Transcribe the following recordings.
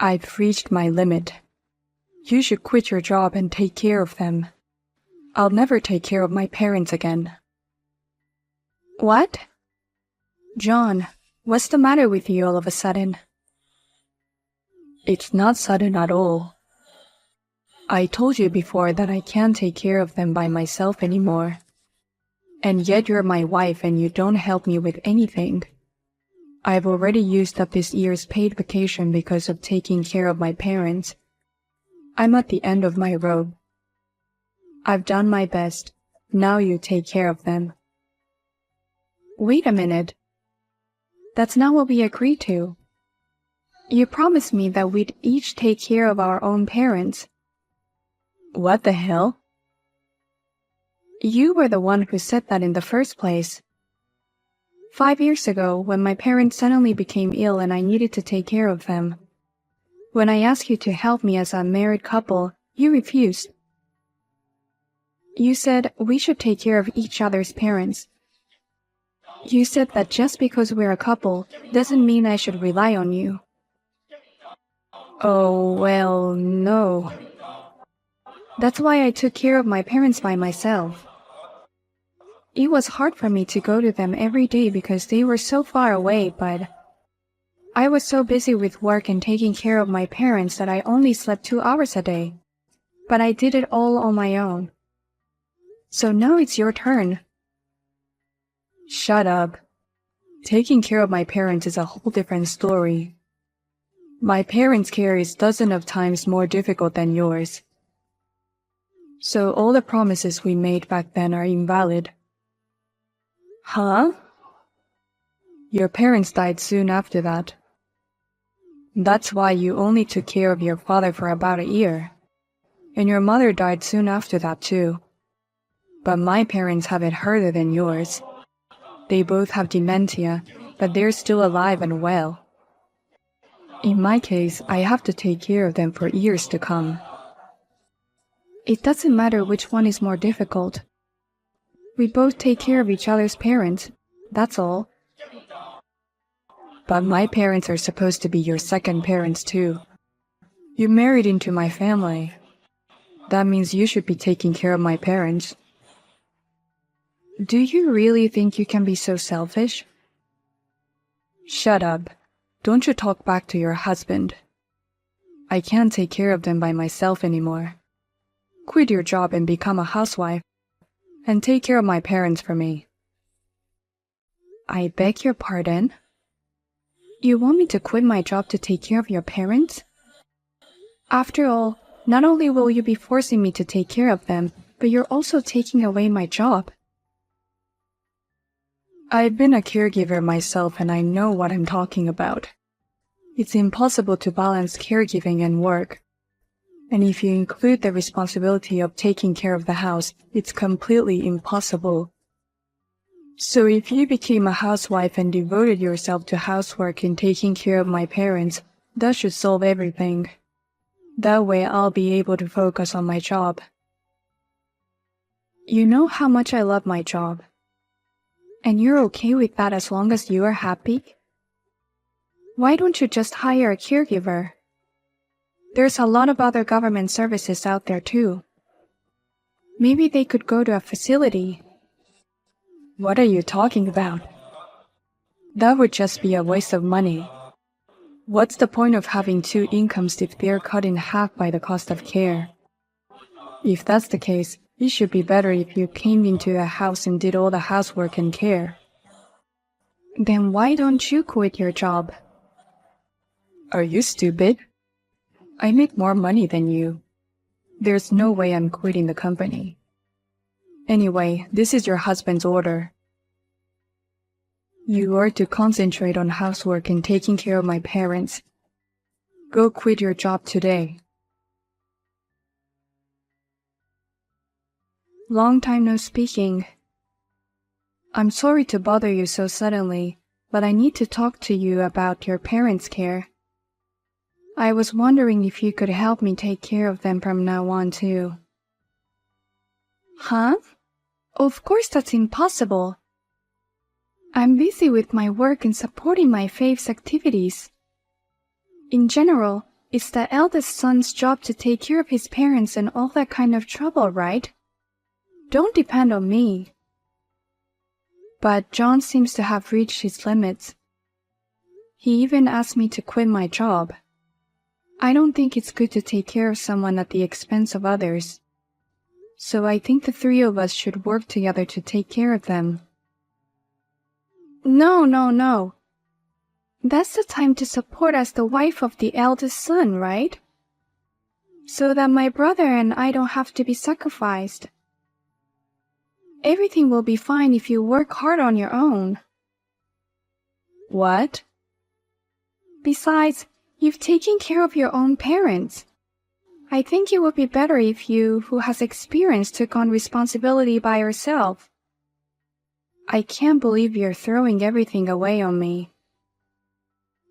I've reached my limit. You should quit your job and take care of them. I'll never take care of my parents again. What? John, what's the matter with you all of a sudden? It's not sudden at all. I told you before that I can't take care of them by myself anymore. And yet you're my wife and you don't help me with anything. I've already used up this year's paid vacation because of taking care of my parents. I'm at the end of my rope. I've done my best. Now you take care of them. Wait a minute. That's not what we agreed to. You promised me that we'd each take care of our own parents. What the hell? You were the one who said that in the first place. 5 years ago, when my parents suddenly became ill and I needed to take care of them. When I asked you to help me as a married couple, you refused. You said we should take care of each other's parents. You said that just because we're a couple doesn't mean I should rely on you. Oh, well, no. That's why I took care of my parents by myself. It was hard for me to go to them every day because they were so far away, but I was so busy with work and taking care of my parents that I only slept 2 hours a day. But I did it all on my own. So now it's your turn. Shut up. Taking care of my parents is a whole different story. My parents' care is dozens of times more difficult than yours. So all the promises we made back then are invalid. Huh? Your parents died soon after that. That's why you only took care of your father for about a year. And your mother died soon after that too. But my parents have it harder than yours. They both have dementia, but they're still alive and well. In my case, I have to take care of them for years to come. It doesn't matter which one is more difficult. We both take care of each other's parents, that's all. But my parents are supposed to be your second parents too. You married into my family. That means you should be taking care of my parents. Do you really think you can be so selfish? Shut up. Don't you talk back to your husband. I can't take care of them by myself anymore. Quit your job and become a housewife, and take care of my parents for me. I beg your pardon? You want me to quit my job to take care of your parents? After all, not only will you be forcing me to take care of them, but you're also taking away my job. I've been a caregiver myself and I know what I'm talking about. It's impossible to balance caregiving and work. And if you include the responsibility of taking care of the house, it's completely impossible. So if you became a housewife and devoted yourself to housework and taking care of my parents, that should solve everything. That way I'll be able to focus on my job. You know how much I love my job. And you're okay with that as long as you are happy? Why don't you just hire a caregiver? There's a lot of other government services out there too. Maybe they could go to a facility. What are you talking about? That would just be a waste of money. What's the point of having 2 incomes if they're cut in half by the cost of care? If that's the case, it should be better if you came into a house and did all the housework and care. Then why don't you quit your job? Are you stupid? I make more money than you. There's no way I'm quitting the company. Anyway, this is your husband's order. You are to concentrate on housework and taking care of my parents. Go quit your job today. Long time no speaking. I'm sorry to bother you so suddenly, but I need to talk to you about your parents' care. I was wondering if you could help me take care of them from now on too. Huh? Of course that's impossible. I'm busy with my work and supporting my faith's activities. In general, It's the eldest son's job to take care of his parents and all that kind of trouble, right? Don't depend on me. But John seems to have reached his limits. He even asked me to quit my job. I don't think it's good to take care of someone at the expense of others. So I think the three of us should work together to take care of them. No. That's the time to support as the wife of the eldest son, right? So that my brother and I don't have to be sacrificed. Everything will be fine if you work hard on your own. What? Besides, you've taken care of your own parents. I think it would be better if you, who has experience, took on responsibility by yourself. I can't believe you're throwing everything away on me.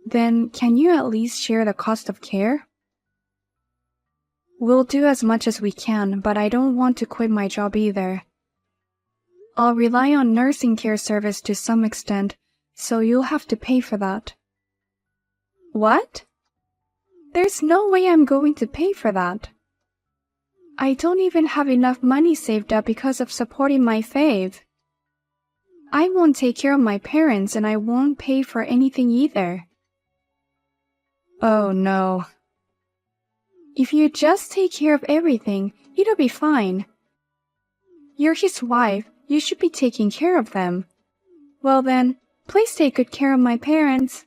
Then, can you at least share the cost of care? We'll do as much as we can, but I don't want to quit my job either. I'll rely on nursing care service to some extent, so you'll have to pay for that. What? There's no way I'm going to pay for that. I don't even have enough money saved up because of supporting my fave. I won't take care of my parents and I won't pay for anything either. Oh no. If you just take care of everything, it'll be fine. You're his wife, you should be taking care of them. Well then, please take good care of my parents.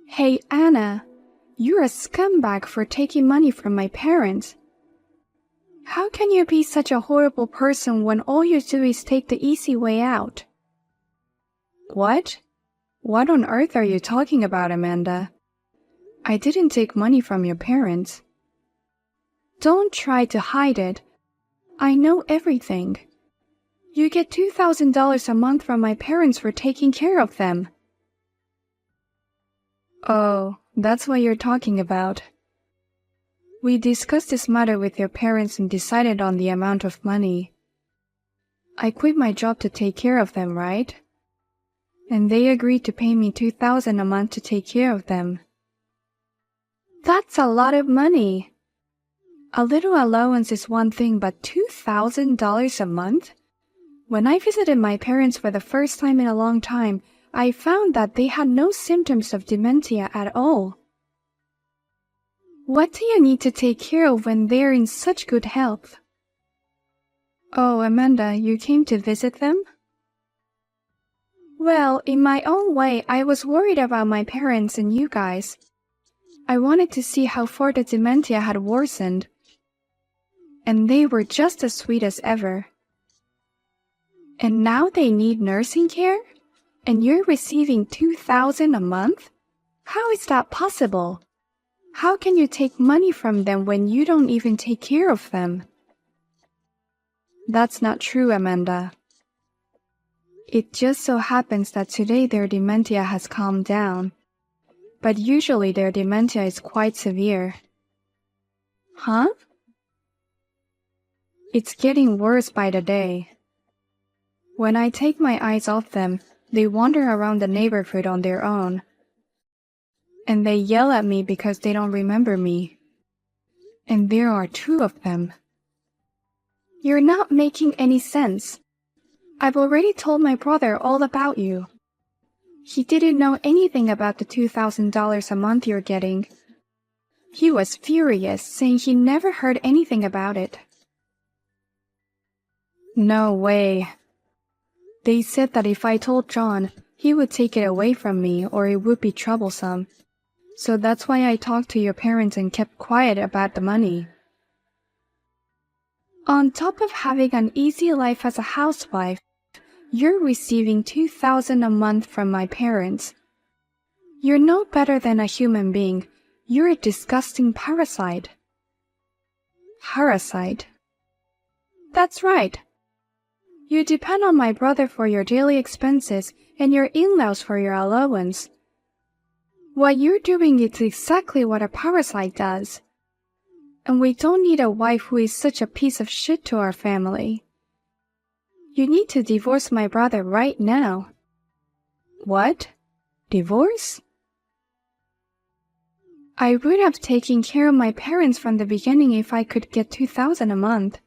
Hey Anna, you're a scumbag for taking money from my parents. How can you be such a horrible person when all you do is take the easy way out? What? What on earth are you talking about, Amanda? I didn't take money from your parents. Don't try to hide it. I know everything. You get $2,000 a month from my parents for taking care of them. Oh, that's what you're talking about. We discussed this matter with your parents and decided on the amount of money. I quit my job to take care of them, right? And they agreed to pay me $2,000 a month to take care of them. That's a lot of money. A little allowance is one thing, but $2,000 a month? When I visited my parents for the first time in a long time, I found that they had no symptoms of dementia at all. What do you need to take care of when they're in such good health? Oh, Amanda, you came to visit them? Well, in my own way, I was worried about my parents and you guys. I wanted to see how far the dementia had worsened. And they were just as sweet as ever. And now they need nursing care? And you're receiving $2,000 a month? How is that possible? How can you take money from them when you don't even take care of them? That's not true, Amanda. It just so happens that today their dementia has calmed down. But usually their dementia is quite severe. Huh? It's getting worse by the day. When I take my eyes off them, they wander around the neighborhood on their own. And they yell at me because they don't remember me. And there are two of them. You're not making any sense. I've already told my brother all about you. He didn't know anything about the $2,000 a month you're getting. He was furious, saying he never heard anything about it. No way. They said that if I told John, he would take it away from me or it would be troublesome. So that's why I talked to your parents and kept quiet about the money. On top of having an easy life as a housewife, you're receiving $2,000 a month from my parents. You're no better than a human being. You're a disgusting parasite. Parasite? That's right. You depend on my brother for your daily expenses and your in-laws for your allowance. What you're doing is exactly what a parasite does. And we don't need a wife who is such a piece of shit to our family. You need to divorce my brother right now. What? Divorce? I would have taken care of my parents from the beginning if I could get $2,000 a month.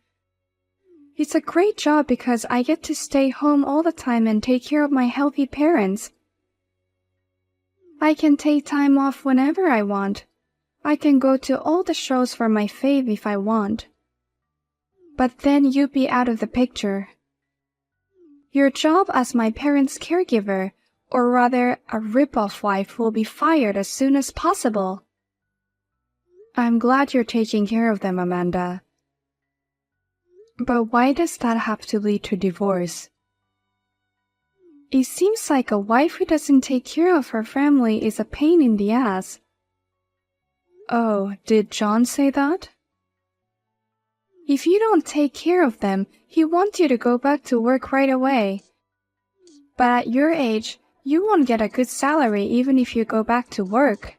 It's a great job because I get to stay home all the time and take care of my healthy parents. I can take time off whenever I want. I can go to all the shows for my fave if I want. But then you'd be out of the picture. Your job as my parents' caregiver, or rather a rip-off wife, will be fired as soon as possible. I'm glad you're taking care of them, Amanda. But why does that have to lead to divorce? It seems like a wife who doesn't take care of her family is a pain in the ass. Oh, did John say that? If you don't take care of them, he wants you to go back to work right away. But at your age, you won't get a good salary even if you go back to work.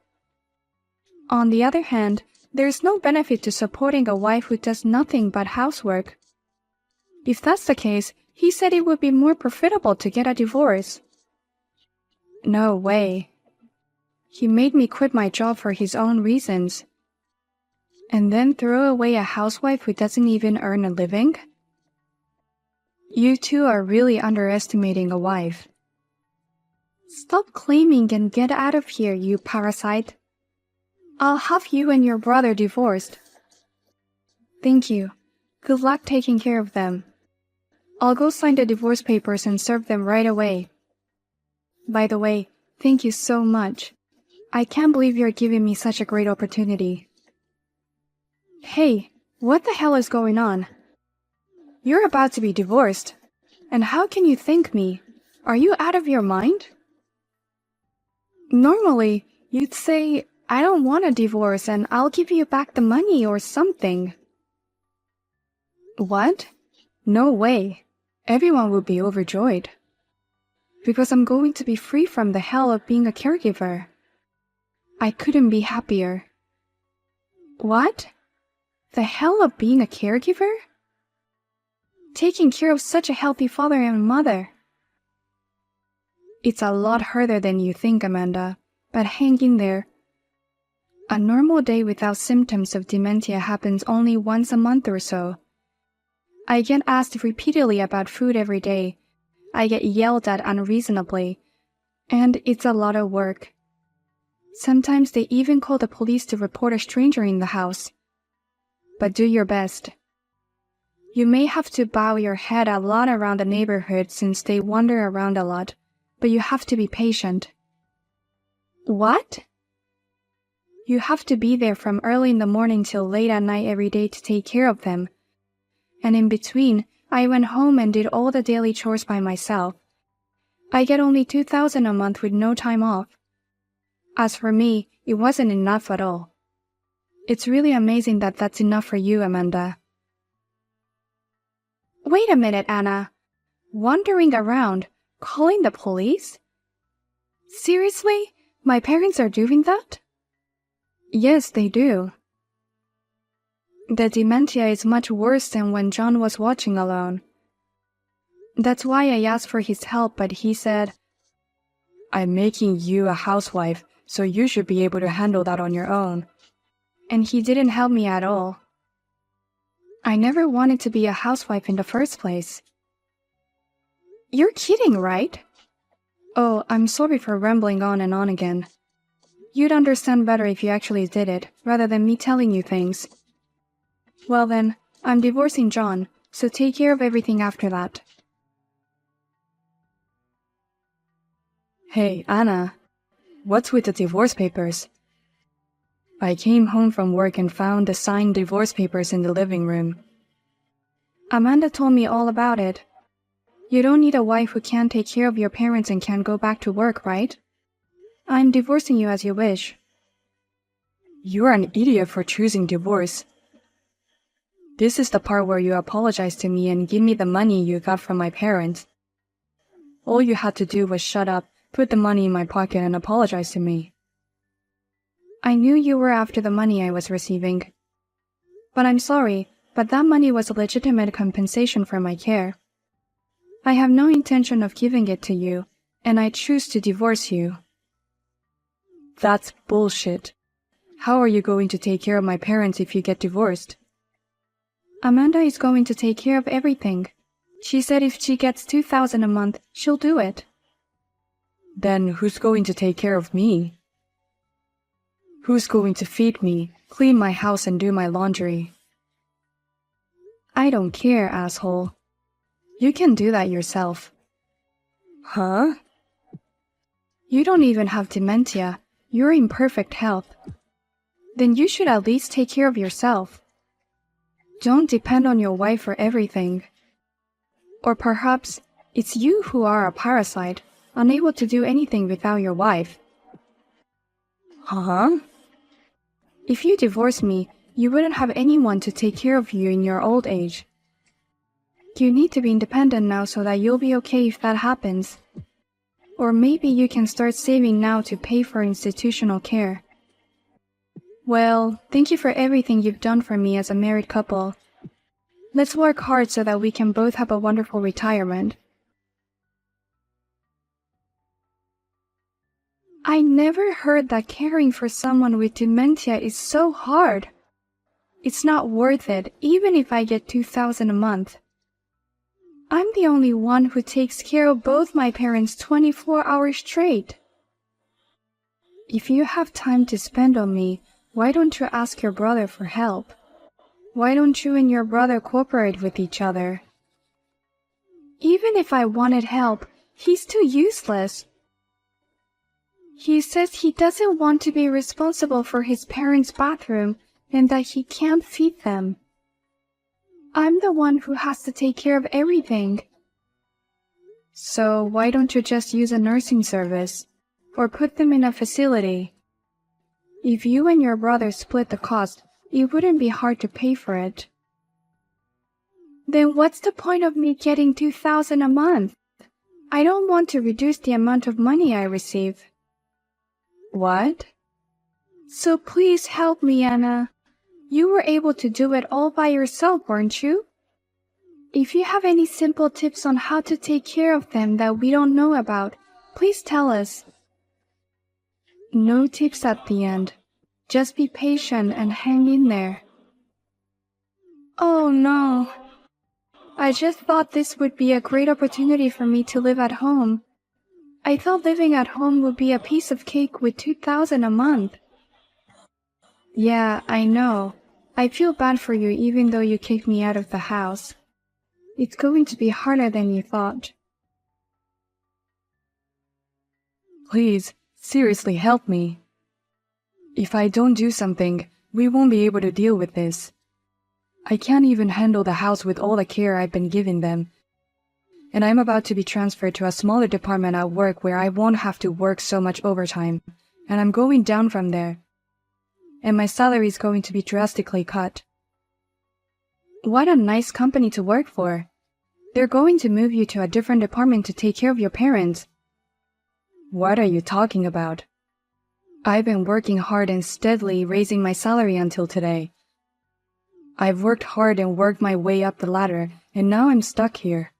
On the other hand, there's no benefit to supporting a wife who does nothing but housework. If that's the case, he said it would be more profitable to get a divorce. No way. He made me quit my job for his own reasons. And then throw away a housewife who doesn't even earn a living? You two are really underestimating a wife. Stop claiming and get out of here, you parasite. I'll have you and your brother divorced. Thank you. Good luck taking care of them. I'll go sign the divorce papers and serve them right away. By the way, thank you so much. I can't believe you're giving me such a great opportunity. Hey, what the hell is going on? You're about to be divorced. And how can you thank me? Are you out of your mind? Normally, you'd say, I don't want a divorce and I'll give you back the money or something. What? No way. Everyone would be overjoyed. Because I'm going to be free from the hell of being a caregiver. I couldn't be happier. What? The hell of being a caregiver? Taking care of such a healthy father and mother. It's a lot harder than you think, Amanda, but hang in there. A normal day without symptoms of dementia happens only once a month or so. I get asked repeatedly about food every day. I get yelled at unreasonably. And it's a lot of work. Sometimes they even call the police to report a stranger in the house. But do your best. You may have to bow your head a lot around the neighborhood since they wander around a lot, but you have to be patient. What? You have to be there from early in the morning till late at night every day to take care of them. And in between, I went home and did all the daily chores by myself. I get only $2,000 a month with no time off. As for me, it wasn't enough at all. It's really amazing that that's enough for you, Amanda. Wait a minute, Anna. Wandering around, calling the police? Seriously? My parents are doing that? Yes, they do. The dementia is much worse than when John was watching alone. That's why I asked for his help, but he said, I'm making you a housewife, so you should be able to handle that on your own. And he didn't help me at all. I never wanted to be a housewife in the first place. You're kidding, right? Oh, I'm sorry for rambling on and on again. You'd understand better if you actually did it, rather than me telling you things. Well then, I'm divorcing John, so take care of everything after that. Hey, Anna. What's with the divorce papers? I came home from work and found the signed divorce papers in the living room. Amanda told me all about it. You don't need a wife who can't take care of your parents and can't go back to work, right? I'm divorcing you as you wish. You're an idiot for choosing divorce. This is the part where you apologize to me and give me the money you got from my parents. All you had to do was shut up, put the money in my pocket and apologize to me. I knew you were after the money I was receiving. But I'm sorry, but that money was a legitimate compensation for my care. I have no intention of giving it to you, and I choose to divorce you. That's bullshit. How are you going to take care of my parents if you get divorced? Amanda is going to take care of everything. She said if she gets $2,000 a month, she'll do it. Then who's going to take care of me? Who's going to feed me, clean my house and do my laundry? I don't care, asshole. You can do that yourself. Huh? You don't even have dementia. You're in perfect health. Then you should at least take care of yourself. Don't depend on your wife for everything. Or perhaps it's you who are a parasite, unable to do anything without your wife. Huh? If you divorce me, you wouldn't have anyone to take care of you in your old age. You need to be independent now so that you'll be okay if that happens. Or maybe you can start saving now to pay for institutional care. Well, thank you for everything you've done for me as a married couple. Let's work hard so that we can both have a wonderful retirement. I never heard that caring for someone with dementia is so hard. It's not worth it, even if I get $2,000 a month. I'm the only one who takes care of both my parents 24 hours straight. If you have time to spend on me, why don't you ask your brother for help? Why don't you and your brother cooperate with each other? Even if I wanted help, he's too useless. He says he doesn't want to be responsible for his parents' bathroom and that he can't feed them. I'm the one who has to take care of everything. So why don't you just use a nursing service or put them in a facility? If you and your brother split the cost, it wouldn't be hard to pay for it. Then what's the point of me getting $2,000 a month? I don't want to reduce the amount of money I receive. What? So please help me, Anna. You were able to do it all by yourself, weren't you? If you have any simple tips on how to take care of them that we don't know about, please tell us. No tips at the end. Just be patient and hang in there. Oh no. I just thought this would be a great opportunity for me to live at home. I thought living at home would be a piece of cake with $2,000 a month. Yeah, I know. I feel bad for you even though you kicked me out of the house. It's going to be harder than you thought. Please, seriously help me. If I don't do something, we won't be able to deal with this. I can't even handle the house with all the care I've been giving them. And I'm about to be transferred to a smaller department at work where I won't have to work so much overtime. And I'm going down from there. And my salary is going to be drastically cut. What a nice company to work for. They're going to move you to a different department to take care of your parents. What are you talking about? I've been working hard and steadily raising my salary until today. I've worked hard and worked my way up the ladder, and now I'm stuck here.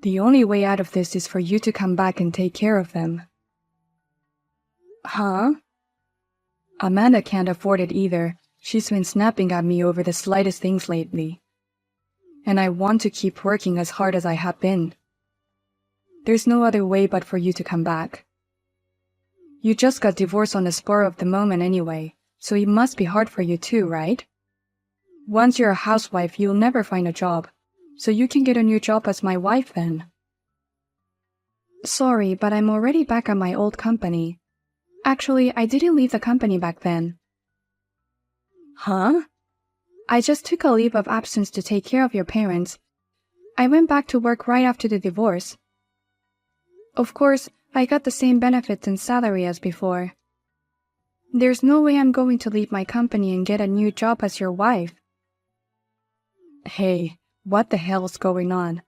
The only way out of this is for you to come back and take care of them. Huh? Amanda can't afford it either. She's been snapping at me over the slightest things lately. And I want to keep working as hard as I have been. There's no other way but for you to come back. You just got divorced on the spur of the moment anyway, so it must be hard for you too, right? Once you're a housewife, you'll never find a job, so you can get a new job as my wife then. Sorry, but I'm already back at my old company. Actually, I didn't leave the company back then. Huh? I just took a leave of absence to take care of your parents. I went back to work right after the divorce. Of course, I got the same benefits and salary as before. There's no way I'm going to leave my company and get a new job as your wife. Hey, what the hell's going on?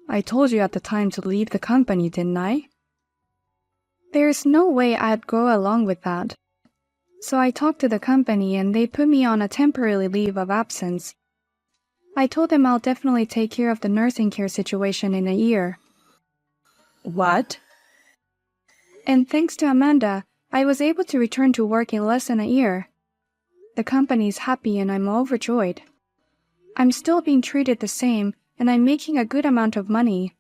I told you at the time to leave the company, didn't I? There's no way I'd go along with that. So I talked to the company and they put me on a temporary leave of absence. I told them I'll definitely take care of the nursing care situation in a year. What? And thanks to Amanda, I was able to return to work in less than a year. The company is happy and I'm overjoyed. I'm still being treated the same and I'm making a good amount of money.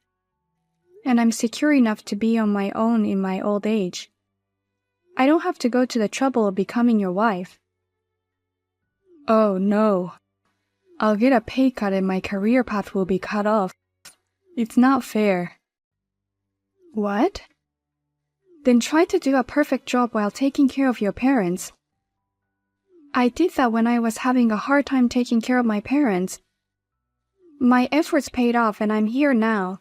And I'm secure enough to be on my own in my old age. I don't have to go to the trouble of becoming your wife. Oh no. I'll get a pay cut and my career path will be cut off. It's not fair. What? Then try to do a perfect job while taking care of your parents. I did that when I was having a hard time taking care of my parents. My efforts paid off and I'm here now.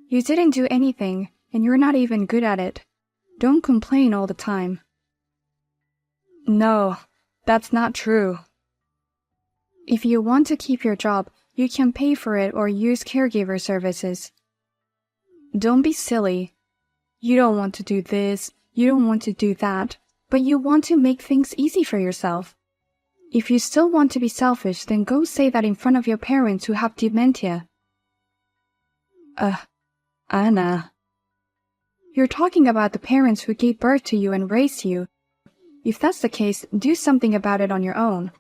You didn't do anything, and you're not even good at it. Don't complain all the time. No, that's not true. If you want to keep your job, you can pay for it or use caregiver services. Don't be silly. You don't want to do this, you don't want to do that, but you want to make things easy for yourself. If you still want to be selfish, then go say that in front of your parents who have dementia. Anna. You're talking about the parents who gave birth to you and raised you. If that's the case, do something about it on your own.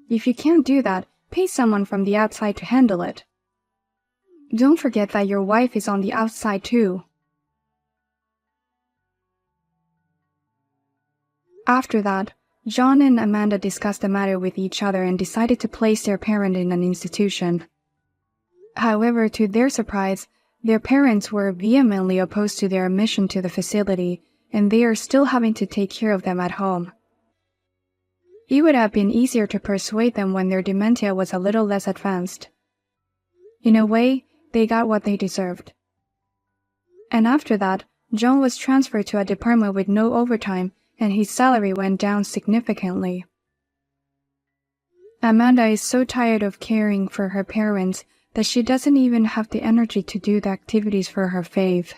If you can't do that, pay someone from the outside to handle it. Don't forget that your wife is on the outside too. After that, John and Amanda discussed the matter with each other and decided to place their parent in an institution. However, to their surprise, their parents were vehemently opposed to their admission to the facility, and they are still having to take care of them at home. It would have been easier to persuade them when their dementia was a little less advanced. In a way, they got what they deserved. And after that, John was transferred to a department with no overtime, and his salary went down significantly. Amanda is so tired of caring for her parents that she doesn't even have the energy to do the activities for her fave.